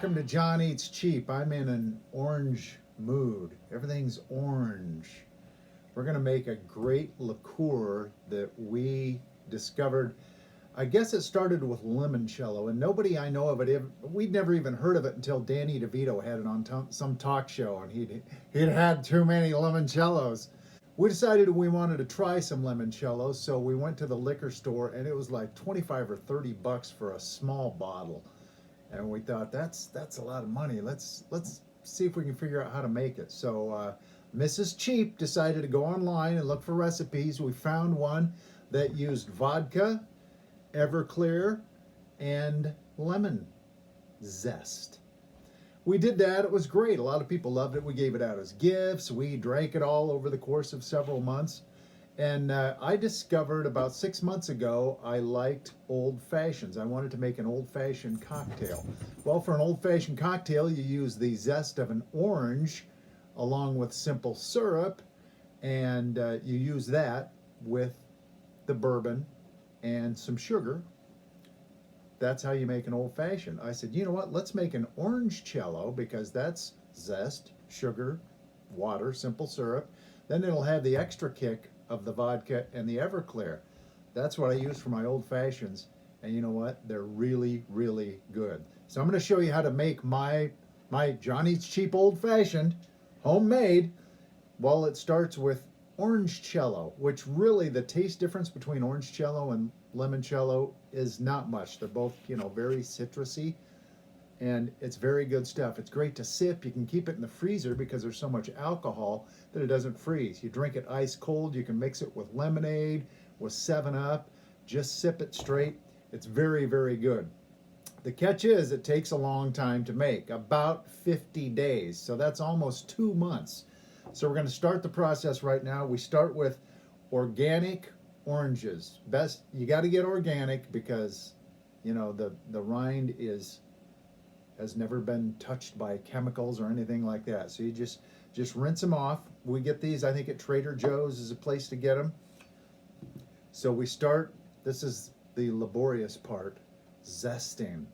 Welcome to John Eats Cheap. I'm in an orange mood. Everything's orange. We're going to make a great liqueur that we discovered. I guess it started with limoncello, and nobody I know of it, we'd never even heard of it until Danny DeVito had it on some talk show, and he'd had too many limoncellos. We decided we wanted to try some limoncello, so we went to the liquor store, and it was like 25 or 30 bucks for a small bottle. And we thought that's a lot of money. Let's see if we can figure out how to make it. So Mrs. Cheap decided to go online and look for recipes. We found one that used vodka, Everclear, and lemon zest. We did that. It was great. A lot of people loved it. We gave it out as gifts. We drank it all over the course of several months. And I discovered about 6 months ago I liked old fashions. I wanted to make an old-fashioned cocktail. Well, for an old-fashioned cocktail, you use the zest of an orange along with simple syrup, and you use that with the bourbon and some sugar. That's how you make an old-fashioned. I said, you know what, let's make an orangecello, because that's zest, sugar, water, simple syrup. Then it'll have the extra kick of the vodka and the Everclear. That's what I use for my old fashions, and you know what? They're really, really good. So I'm going to show you how to make my John Eats Cheap old fashioned, homemade. Well, it starts with Orangecello, which really the taste difference between Orangecello and Limoncello is not much. They're both, very citrusy, and it's very good stuff. It's great to sip. You can keep it in the freezer because there's so much alcohol that it doesn't freeze. You drink it ice cold. You can mix it with lemonade, with 7-Up. Just sip it straight. It's very, very good. The catch is it takes a long time to make, about 50 days. So that's almost 2 months. So we're going to start the process right now. We start with organic oranges. Best, you got to get organic because, the rind has never been touched by chemicals or anything like that. So you just rinse them off. We get these, I think, at Trader Joe's is a place to get them. So we start, this is the laborious part, zesting.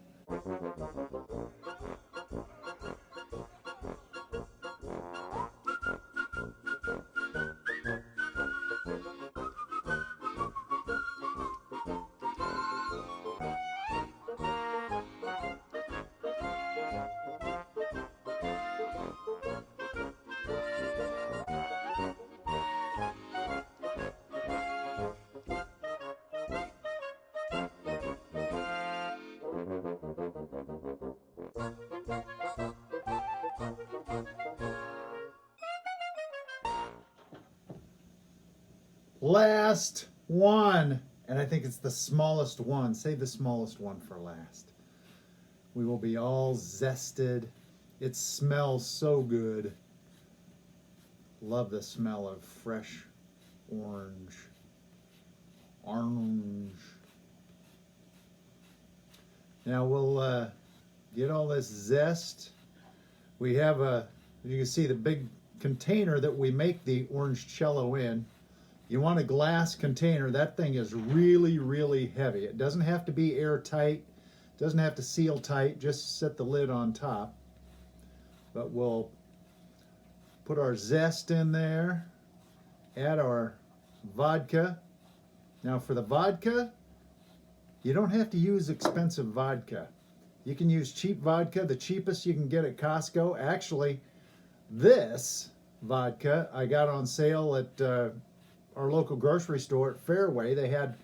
Last one, and I think it's the smallest one. Save the smallest one for last. We will be all zested. It smells so good. Love the smell of fresh orange. Now we'll get all this zest. We have you can see the big container that we make the Orangecello in. You want a glass container. That thing is really, really heavy. It doesn't have to be airtight. Doesn't have to seal tight. Just set the lid on top. But we'll put our zest in there. Add our vodka. Now for the vodka, you don't have to use expensive vodka. You can use cheap vodka, the cheapest you can get at Costco. Actually, this vodka I got on sale at our local grocery store at Fairway. They had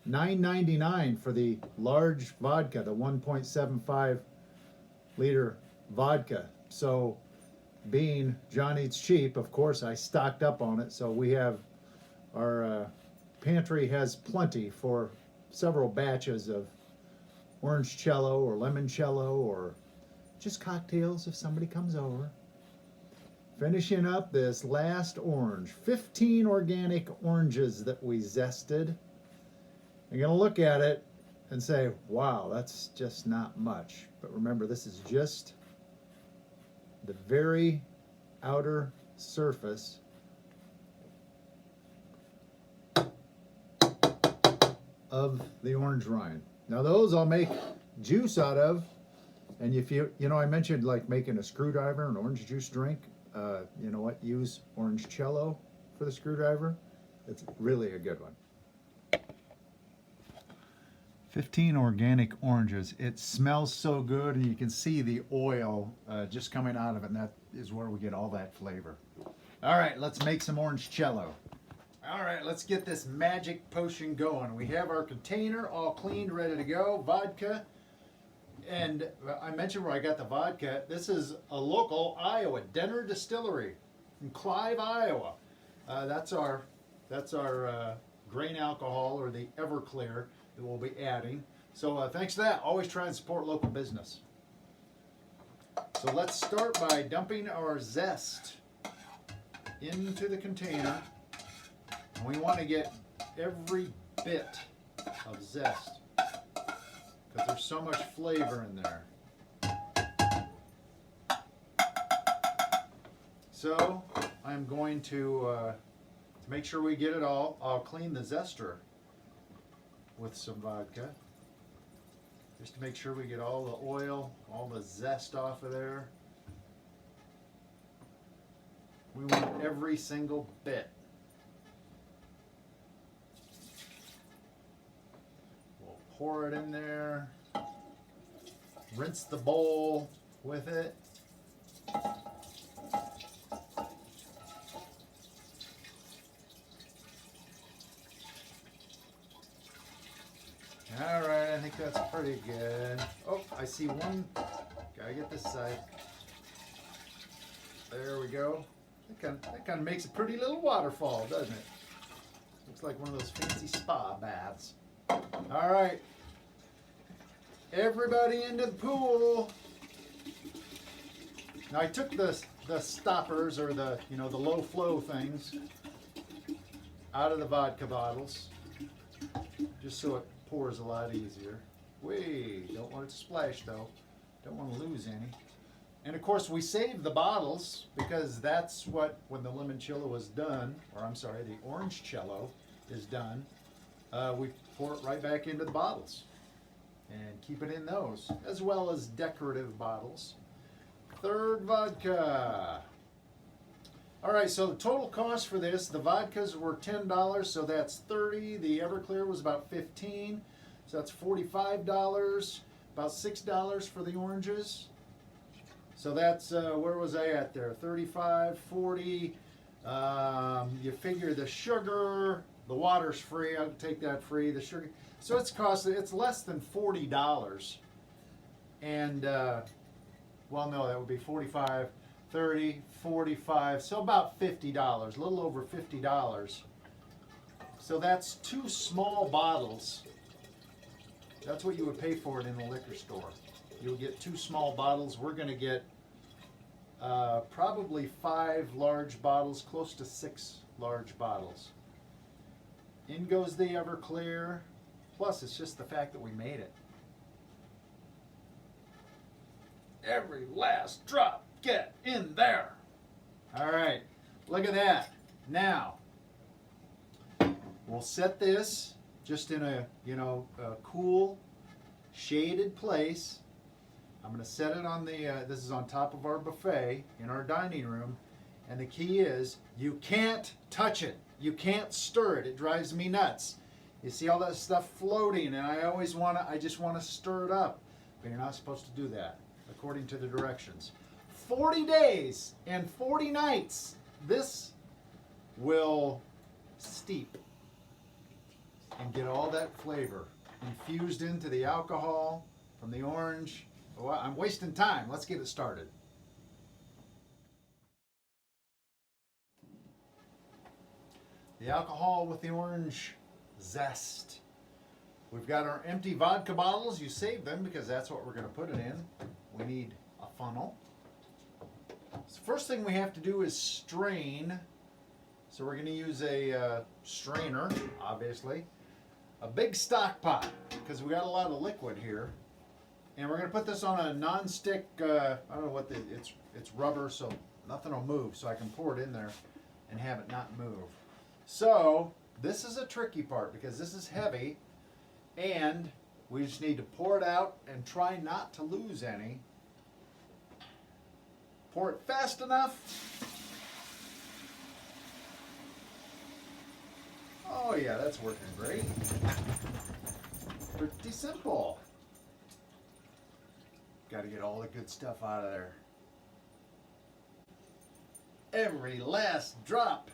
$9.99 for the large vodka, the 1.75 liter vodka. So being John Eats Cheap, of course I stocked up on it. So we have, our pantry has plenty for several batches of Orangecello or Limoncello or just cocktails if somebody comes over. Finishing up this last orange, 15 organic oranges that we zested. You're going to look at it and say, wow, that's just not much. But remember, this is just the very outer surface of the orange rind. Now those I'll make juice out of And if you know, I mentioned like making a screwdriver, an orange juice drink. You know what? Use Orangecello for the screwdriver. It's really a good one. 15 organic oranges. It smells so good, and you can see the oil just coming out of it, and that is where we get all that flavor. All right, let's make some Orangecello. All right, let's get this magic potion going. We have our container all cleaned, ready to go. Vodka. And I mentioned where I got the vodka. This is a local Iowa, Denner Distillery from Clive, Iowa. That's our grain alcohol, or the Everclear, that we'll be adding. So thanks to that, always try and support local business. So let's start by dumping our zest into the container. And we want to get every bit of zest, because there's so much flavor in there. So I'm going to make sure we get it all, I'll clean the zester with some vodka, just to make sure we get all the oil, all the zest off of there. We want every single bit. Pour it in there, rinse the bowl with it. All right, I think that's pretty good. Oh, I see one. Gotta get this side. There we go. That kind of makes a pretty little waterfall, doesn't it? Looks like one of those fancy spa baths. All right, everybody into the pool. Now I took the stoppers, or the low flow things, out of the vodka bottles, just so it pours a lot easier. Don't want it to splash though. Don't want to lose any. And of course we saved the bottles, because that's what, when the limoncello is done, or I'm sorry, the orangecello is done, we pour it right back into the bottles and keep it in those, as well as decorative bottles. Third vodka. All right, so the total cost for this, the vodkas were $10, so that's $30. The Everclear was about $15, so that's $45. About $6 for the oranges. So that's, where was I at there? 35, 40. You figure the sugar, the water's free. I'll take that free. The sugar, so it's less than $40. And well, no, that would be 45, 30, 45. So about $50, a little over $50. So that's 2 small bottles. That's what you would pay for it in a liquor store. You would get 2 small bottles. We're going to get probably 5 large bottles, close to 6 large bottles. In goes the Everclear. Plus, it's just the fact that we made it. Every last drop, get in there. All right, look at that. Now, we'll set this just in a cool, shaded place. I'm going to set it on the, this is on top of our buffet in our dining room. And the key is, you can't touch it. You can't stir it. It drives me nuts. You see all that stuff floating, and I just want to stir it up. But you're not supposed to do that, according to the directions. 40 days and 40 nights, this will steep and get all that flavor infused into the alcohol from the orange. Oh, I'm wasting time. Let's get it started. The alcohol with the orange zest. We've got our empty vodka bottles. You save them because that's what we're going to put it in. We need a funnel. So first thing we have to do is strain. So we're going to use a strainer, obviously. A big stock pot, because we got a lot of liquid here. And we're going to put this on a non-stick, I don't know what it's rubber, so nothing will move. So I can pour it in there and have it not move. So this is a tricky part, because this is heavy, and We just need to pour it out and try not to lose any. Pour it fast enough. Oh yeah, that's working great. Pretty simple. Got to get all the good stuff out of there. Every last drop.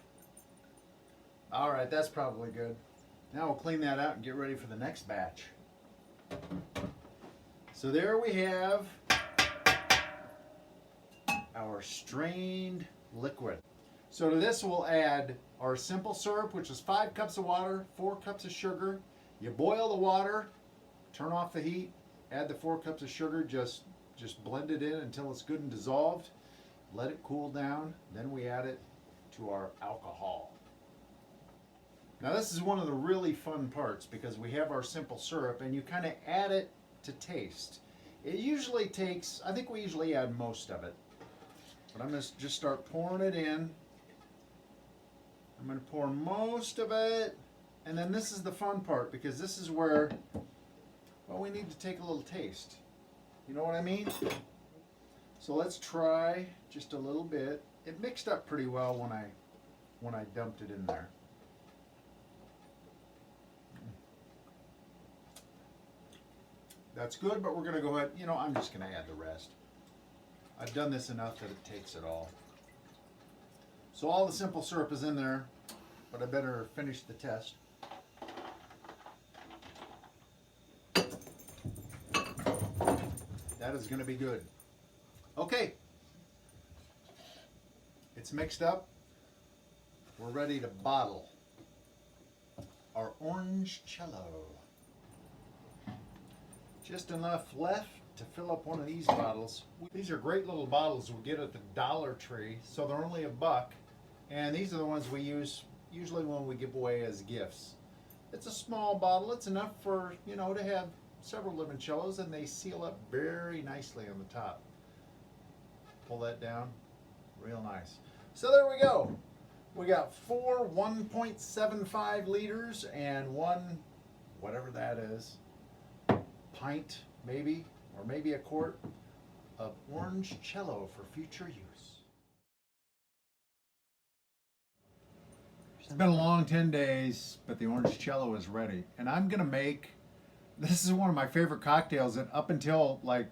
All right, that's probably good. Now we'll clean that out and get ready for the next batch. So there we have our strained liquid. So to this we'll add our simple syrup, which is 5 cups of water, 4 cups of sugar. You boil the water, turn off the heat, add the 4 cups of sugar, just blend it in until it's good and dissolved. Let it cool down, then we add it to our alcohol. Now this is one of the really fun parts because we have our simple syrup and you kind of add it to taste. It usually takes, I think we usually add most of it. But I'm going to just start pouring it in. I'm going to pour most of it. And then this is the fun part because this is where, well, we need to take a little taste. You know what I mean? So let's try just a little bit. It mixed up pretty well when I dumped it in there. That's good, but we're going to go ahead, I'm just going to add the rest. I've done this enough that it takes it all. So all the simple syrup is in there, but I better finish the test. That is going to be good. Okay. It's mixed up. We're ready to bottle our Orangecello. Just enough left to fill up one of these bottles. These are great little bottles we get at the Dollar Tree, so they're only $1. And these are the ones we use usually when we give away as gifts. It's a small bottle. It's enough for, to have several limoncellos, and they seal up very nicely on the top. Pull that down. Real nice. So there we go. We got 4 1.75 liters and 1, whatever that is, pint maybe, or maybe a quart of Orangecello for future use. It's been a long 10 days, but the Orangecello is ready. And I'm going to make, this is one of my favorite cocktails that up until like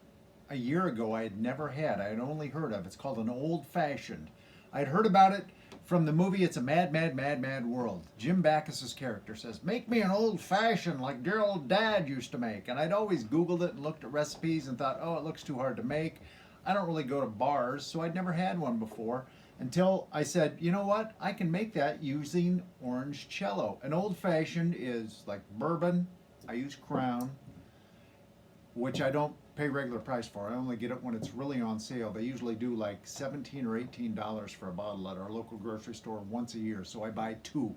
a year ago I had never had. I had only heard of. It's called an old fashioned. I'd heard about it from the movie It's a Mad, Mad, Mad, Mad World. Jim Backus's character says, make me an old fashioned like dear old dad used to make. And I'd always Googled it and looked at recipes and thought, oh, it looks too hard to make. I don't really go to bars, so I'd never had one before until I said, you know what? I can make that using Orangecello. An old fashioned is like bourbon. I use Crown, which I don't pay regular price for. I only get it when it's really on sale. They usually do like $17 or $18 for a bottle at our local grocery store once a year, so I buy 2.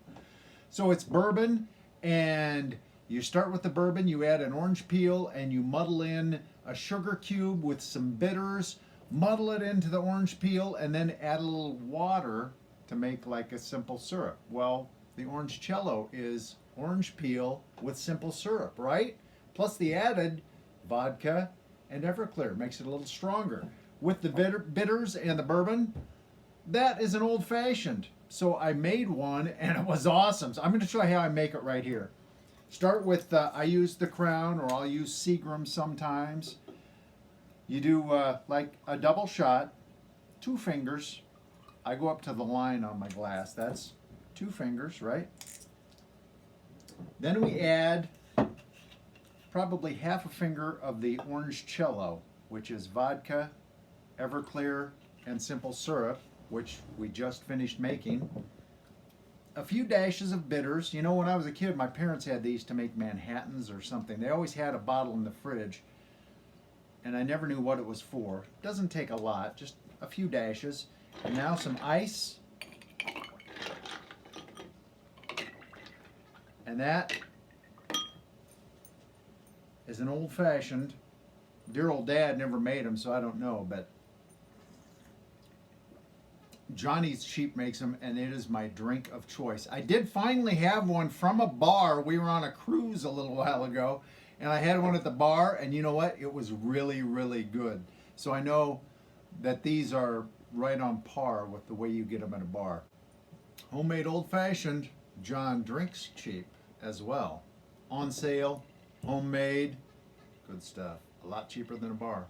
So it's bourbon, and you start with the bourbon, you add an orange peel, and you muddle in a sugar cube with some bitters, muddle it into the orange peel, and then add a little water to make like a simple syrup. Well, the Orangecello is orange peel with simple syrup, right? Plus the added vodka and Everclear makes it a little stronger. With the bitters and the bourbon, that is an old-fashioned. So I made one and it was awesome. So I'm going to show you how I make it right here. Start with, I use the Crown, or I'll use Seagram sometimes. You do like a double shot, 2 fingers. I go up to the line on my glass. That's 2 fingers, right? Then we add probably half a finger of the Orangecello, which is vodka, Everclear, and simple syrup, which we just finished making. A few dashes of bitters. You know, when I was a kid, my parents had these to make Manhattans or something. They always had a bottle in the fridge, and I never knew what it was for. Doesn't take a lot, just a few dashes. And now some ice. And that is an old-fashioned. Dear old dad never made them, so I don't know, but Johnny's Sheep makes them, and it is my drink of choice. I did finally have one from a bar. We were on a cruise a little while ago, And I had one at the bar, and you know what? It was really, really good. So I know that these are right on par with the way you get them at a bar. Homemade old fashioned, John drinks cheap as well. On sale, homemade, good stuff. A lot cheaper than a bar.